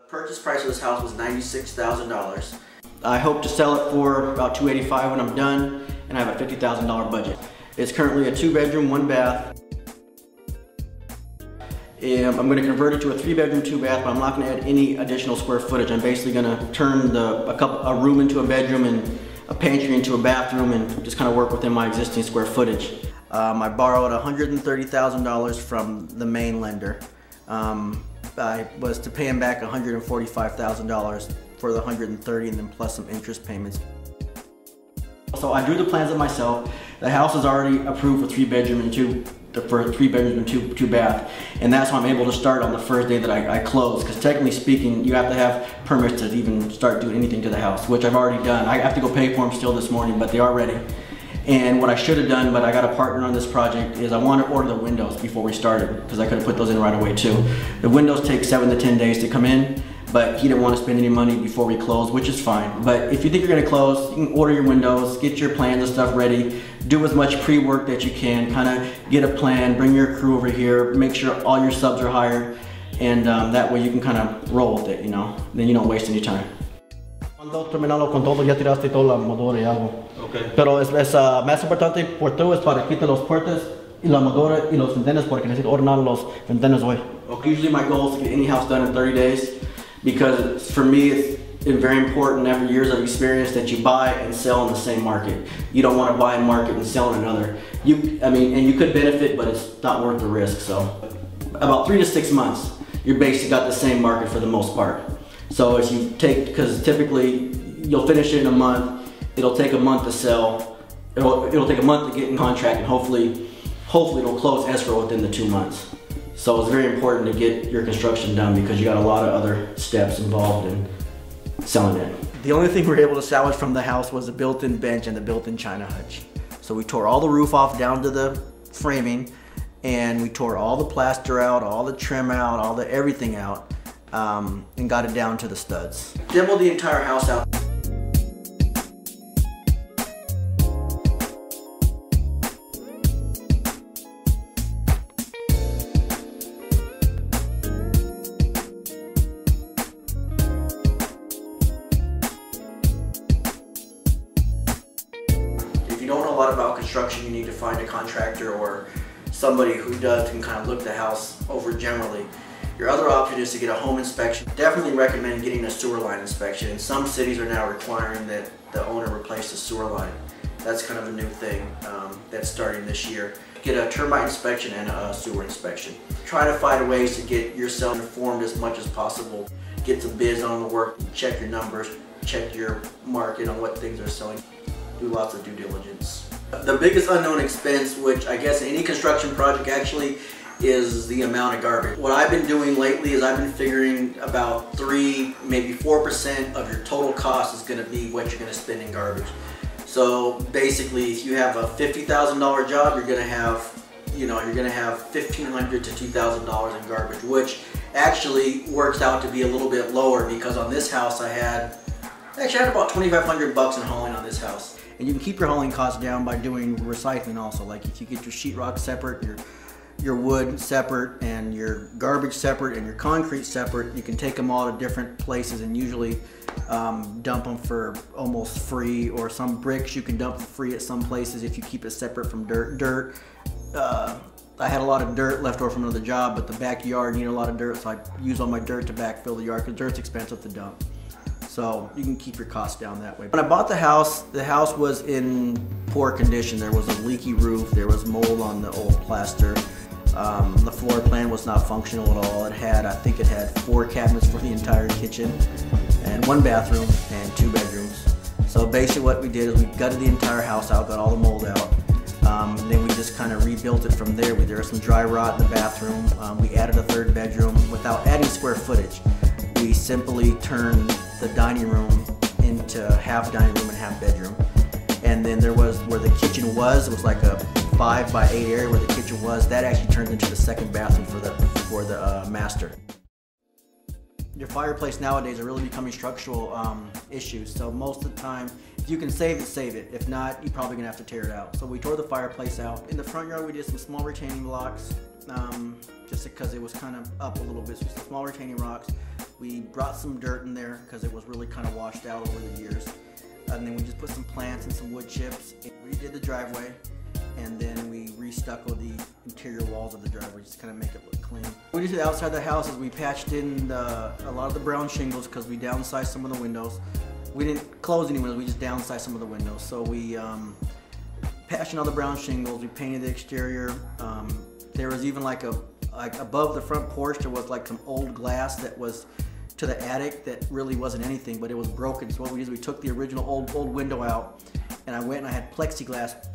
Purchase price of this house was $96,000. I hope to sell it for about $285,000 when I'm done, and I have a $50,000 budget. It's currently a 2-bedroom, 1-bath. I'm going to convert it to a 3-bedroom, 2-bath, but I'm not going to add any additional square footage. I'm basically going to turn a room into a bedroom and a pantry into a bathroom and just kind of work within my existing square footage. I borrowed $130,000 from the main lender. I was to pay him back $145,000 for the $130,000 and then plus some interest payments. So I drew the plans up myself. The house is already approved for 3-bedroom and 2-bath, and that's why I'm able to start on the first day that I close. Because technically speaking, you have to have permits to even start doing anything to the house, which I've already done. I have to go pay for them still this morning, but they are ready. And what I should have done, but I got a partner on this project, is I want to order the windows before we started, because I could have put those in right away too. The windows take 7 to 10 days to come in, but he didn't want to spend any money before we close, which is fine. But if you think you're going to close, you can order your windows, get your plans and stuff ready, do as much pre-work that you can, kind of get a plan, bring your crew over here, make sure all your subs are hired, and that way you can kind of roll with it, you know, then you don't waste any time. Cuando terminarlo con todo, ya tiraste toda la moldura y algo. Okay. Pero es más importante por todo es para quitar los puertas y la moldura y los ventanas porque necesito ordenar los ventanas hoy. Okay. Usually my goal is to get any house done in 30 days because for me it's very important after years of experience that you buy and sell in the same market. You don't want to buy and market and sell in another. And you could benefit, but it's not worth the risk. So about 3 to 6 months, you're basically got the same market for the most part. So if you take, because typically you'll finish it in a month, it'll take a month to sell, it'll take a month to get in contract, and hopefully it'll close escrow within the 2 months. So it's very important to get your construction done because you got a lot of other steps involved in selling it. The only thing we were able to salvage from the house was the built-in bench and the built-in china hutch. So we tore all the roof off down to the framing, and we tore all the plaster out, all the trim out, all the everything out. And got it down to the studs. Demoed the entire house out. If you don't know a lot about construction, you need to find a contractor or somebody who does can kind of look the house over generally. Your other option is to get a home inspection. Definitely recommend getting a sewer line inspection. And some cities are now requiring that the owner replace the sewer line. That's kind of a new thing that's starting this year. Get a termite inspection and a sewer inspection. Try to find ways to get yourself informed as much as possible. Get some bids on the work, check your numbers, check your market on what things are selling. Do lots of due diligence. The biggest unknown expense, which I guess any construction project actually, is the amount of garbage. What I've been doing lately is I've been figuring about 3, maybe 4% of your total cost is going to be what you're going to spend in garbage. So basically, if you have a $50,000 job, you're going to have, $1,500 to $2,000 in garbage, which actually works out to be a little bit lower because on this house I had about $2,500 in hauling on this house. And you can keep your hauling costs down by doing recycling also. Like if you get your sheetrock separate, your wood separate, and your garbage separate, and your concrete separate, you can take them all to different places and usually dump them for almost free, or some bricks you can dump for free at some places if you keep it separate from dirt. I had a lot of dirt left over from another job, but the backyard needed a lot of dirt, so I use all my dirt to backfill the yard because dirt's expensive to dump. So you can keep your costs down that way. When I bought the house was in poor condition. There was a leaky roof, there was mold on the old plaster. The floor plan was not functional at all. I think it had 4 cabinets for the entire kitchen, and 1 bathroom and 2 bedrooms. So basically what we did is we gutted the entire house out, got all the mold out. Then we just kind of rebuilt it from there. There was some dry rot in the bathroom. We added a third bedroom without adding square footage. We simply turned the dining room into half dining room and half bedroom. And then there was, where the kitchen was, it was like a 5 by 8 area where the kitchen was. That actually turned into the second bathroom for the master. Your fireplace nowadays are really becoming structural issues. So most of the time, if you can save it, save it. If not, you're probably gonna have to tear it out. So we tore the fireplace out. In the front yard, we did some small retaining blocks, just because it was kind of up a little bit. So some small retaining rocks. We brought some dirt in there because it was really kind of washed out over the years. And then we just put some plants and some wood chips. We redid the driveway, and then we re-stuccoed the interior walls of the driveway just to kind of make it look clean. What we did outside the house is we patched in a lot of the brown shingles because we downsized some of the windows. We didn't close any windows, we just downsized some of the windows. So we patched in all the brown shingles, we painted the exterior. There was even like above the front porch, there was like some old glass that was to the attic that really wasn't anything, but it was broken. So what we did is we took the original old window out, and I went and I had plexiglass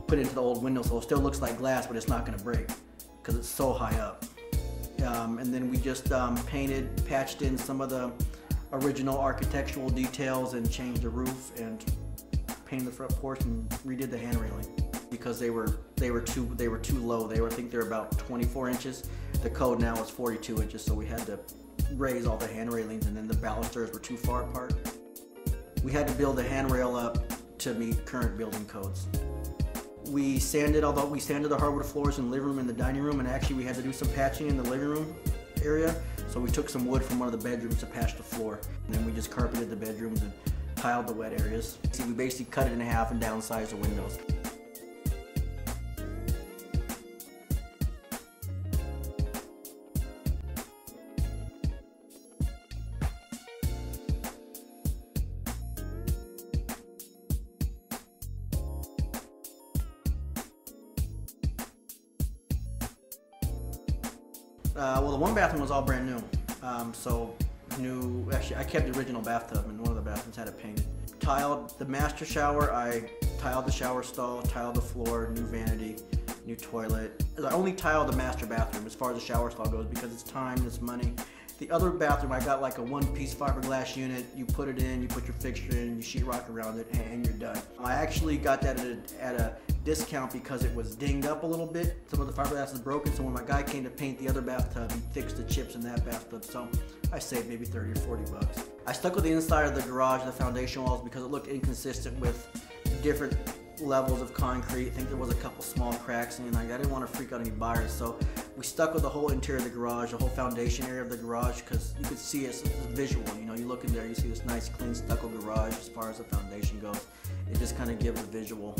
put into the old window, so it still looks like glass, but it's not going to break because it's so high up. And then we just patched in some of the original architectural details and changed the roof and painted the front porch and redid the hand railing because they were too low. I think they were about 24 inches. The code now is 42 inches, so we had to raise all the hand railings, and then the balusters were too far apart. We had to build the handrail up to meet current building codes. We sanded the hardwood floors in the living room and the dining room, and actually we had to do some patching in the living room area. So we took some wood from one of the bedrooms to patch the floor, and then we just carpeted the bedrooms and tiled the wet areas. So we basically cut it in half and downsized the windows. Well, the one bathroom was all brand new. Actually I kept the original bathtub, and one of the bathrooms had it painted. Tiled the master shower, I tiled the shower stall, tiled the floor, new vanity, new toilet. I only tiled the master bathroom as far as the shower stall goes because it's time, it's money. The other bathroom, I got like a one-piece fiberglass unit. You put it in, you put your fixture in, you sheetrock around it, and you're done. I actually got that at a discount because it was dinged up a little bit. Some of the fiberglass is broken, so when my guy came to paint the other bathtub, he fixed the chips in that bathtub, so I saved maybe 30 or 40 bucks. I stuck with the inside of the garage, the foundation walls, because it looked inconsistent with different levels of concrete. I think there was a couple small cracks, and I didn't want to freak out any buyers, so we stuck with the whole interior of the garage, the whole foundation area of the garage, because you could see it's visual. You know, you look in there, you see this nice clean stucco garage as far as the foundation goes. It just kind of gives a visual,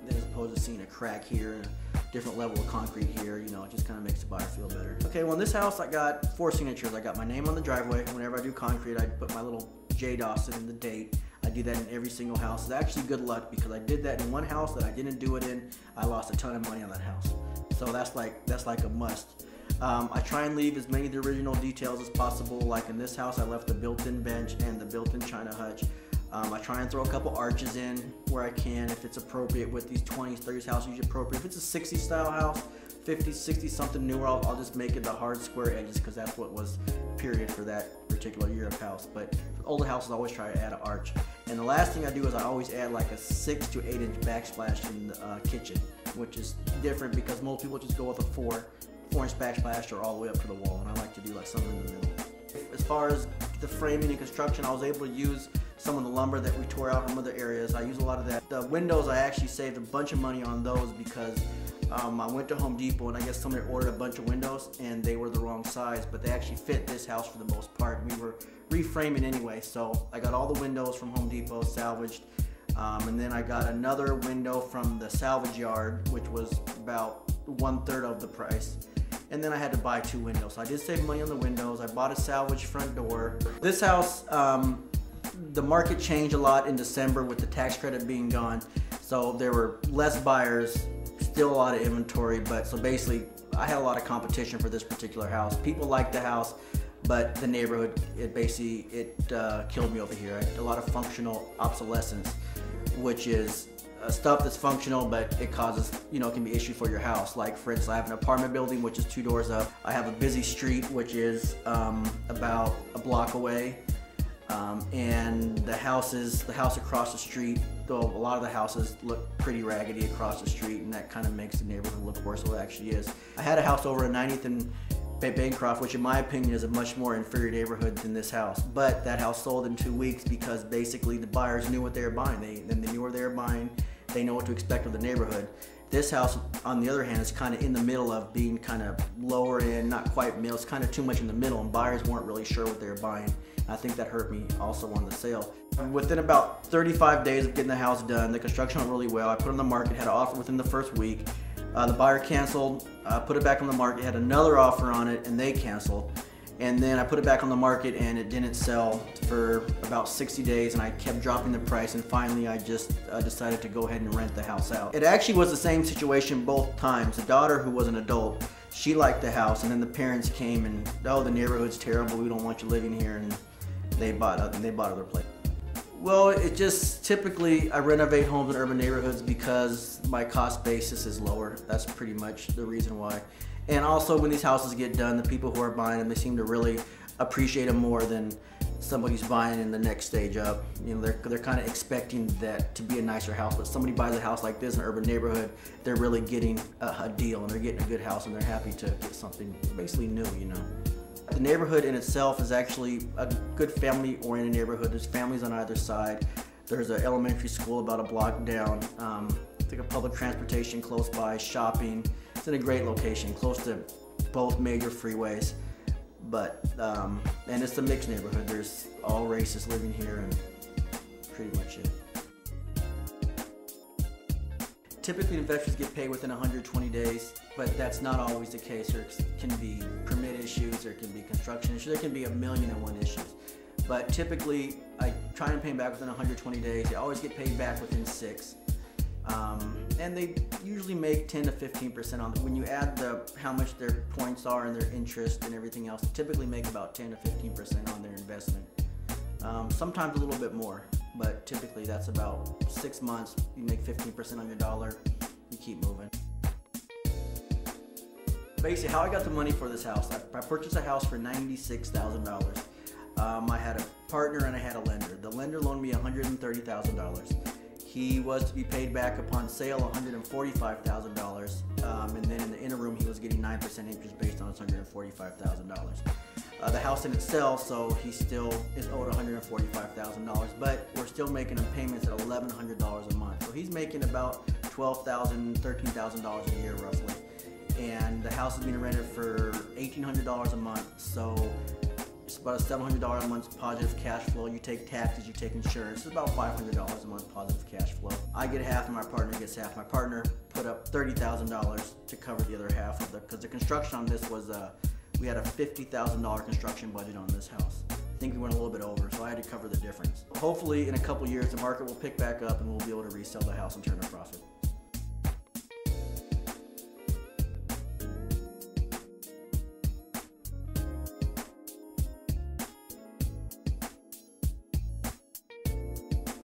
as opposed to seeing a crack here and a different level of concrete here. You know, it just kind of makes the buyer feel better. Okay, well in this house I got 4 signatures. I got my name on the driveway. Whenever I do concrete, I put my little J. Dawson in the date. I do that in every single house. It's actually good luck because I did that in one house that I didn't do it in. I lost a ton of money on that house. So that's like a must. I try and leave as many of the original details as possible. Like in this house, I left the built-in bench and the built-in china hutch. I try and throw a couple arches in where I can if it's appropriate with these 20s, 30s houses, usually appropriate. If it's a 60s style house, 50s, 60s, something newer, I'll just make it the hard square edges because that's what was period for that particular year of house. But for older houses, I always try to add an arch. And the last thing I do is I always add like a 6 to 8 inch backsplash in the kitchen, which is different because most people just go with a 4-inch backsplash or all the way up to the wall, and I like to do like something in the middle. As far as the framing and construction, I was able to use some of the lumber that we tore out from other areas. I use a lot of that. The windows, I actually saved a bunch of money on those because I went to Home Depot and I guess somebody ordered a bunch of windows and they were the wrong size, but they actually fit this house for the most part. We were reframing anyway, so I got all the windows from Home Depot salvaged. And then I got another window from the salvage yard, which was about 1/3 of the price. And then I had to buy 2 windows. So I did save money on the windows. I bought a salvage front door. This house, the market changed a lot in December with the tax credit being gone. So there were less buyers, still a lot of inventory, but so basically I had a lot of competition for this particular house. People liked the house, but the neighborhood, it killed me over here. A lot of functional obsolescence, which is stuff that's functional, but it causes, it can be an issue for your house. Like, for instance, I have an apartment building, which is 2 doors up. I have a busy street, which is about a block away. And the house across the street, though a lot of the houses look pretty raggedy across the street, and that kind of makes the neighborhood look worse than it actually is. I had a house over at 90th and Bancroft, which in my opinion is a much more inferior neighborhood than this house. But that house sold in 2 weeks because basically the buyers knew what they were buying. They knew where they were buying. They know what to expect of the neighborhood. This house, on the other hand, is kind of in the middle of being kind of lower end, not quite middle. It's kind of too much in the middle, and buyers weren't really sure what they were buying. I think that hurt me also on the sale. Within about 35 days of getting the house done, the construction went really well. I put it on the market, had an offer within the first week. The buyer canceled, put it back on the market, had another offer on it, and they canceled. And then I put it back on the market, and it didn't sell for about 60 days, and I kept dropping the price, and finally I just decided to go ahead and rent the house out. It actually was the same situation both times. The daughter, who was an adult, she liked the house, and then the parents came and, oh, the neighborhood's terrible, we don't want you living here, and they bought other place. Well, it just typically, I renovate homes in urban neighborhoods because my cost basis is lower. That's pretty much the reason why. And also, when these houses get done, the people who are buying them, they seem to really appreciate them more than somebody who's buying in the next stage up. They're kind of expecting that to be a nicer house, but somebody buys a house like this in an urban neighborhood, they're really getting a deal, and they're getting a good house, and they're happy to get something basically new, The neighborhood in itself is actually a good family-oriented neighborhood. There's families on either side. There's an elementary school about a block down. I think a public transportation close by, shopping. It's in a great location, close to both major freeways. But, and it's a mixed neighborhood. There's all races living here, and pretty much it. Typically, investors get paid within 120 days, but that's not always the case. There can be permit issues, there can be construction issues, there can be 1,000,001 issues. But typically, I try and pay them back within 120 days. They always get paid back within 6. And they usually make 10 to 15% on it. When you add how much their points are and their interest and everything else, they typically make about 10 to 15% on their investment. Sometimes a little bit more, but typically that's about 6 months. You make 15% on your dollar, you keep moving. Basically, how I got the money for this house, I purchased a house for $96,000. I had a partner and I had a lender. The lender loaned me $130,000. He was to be paid back upon sale $145,000, and then in the interim he was getting 9% interest based on his $145,000. The house didn't sell, so he still is owed $145,000, but we're still making him payments at $1,100 a month. So he's making about $12,000, $13,000 a year roughly, and the house is being rented for $1,800 a month. So it's about a $700 a month positive cash flow. You take taxes, you take insurance. It's about $500 a month positive cash flow. I get half and my partner gets half. My partner put up $30,000 to cover the other half of because the construction on this was, we had a $50,000 construction budget on this house. I think we went a little bit over, so I had to cover the difference. Hopefully in a couple years the market will pick back up and we'll be able to resell the house and turn a profit.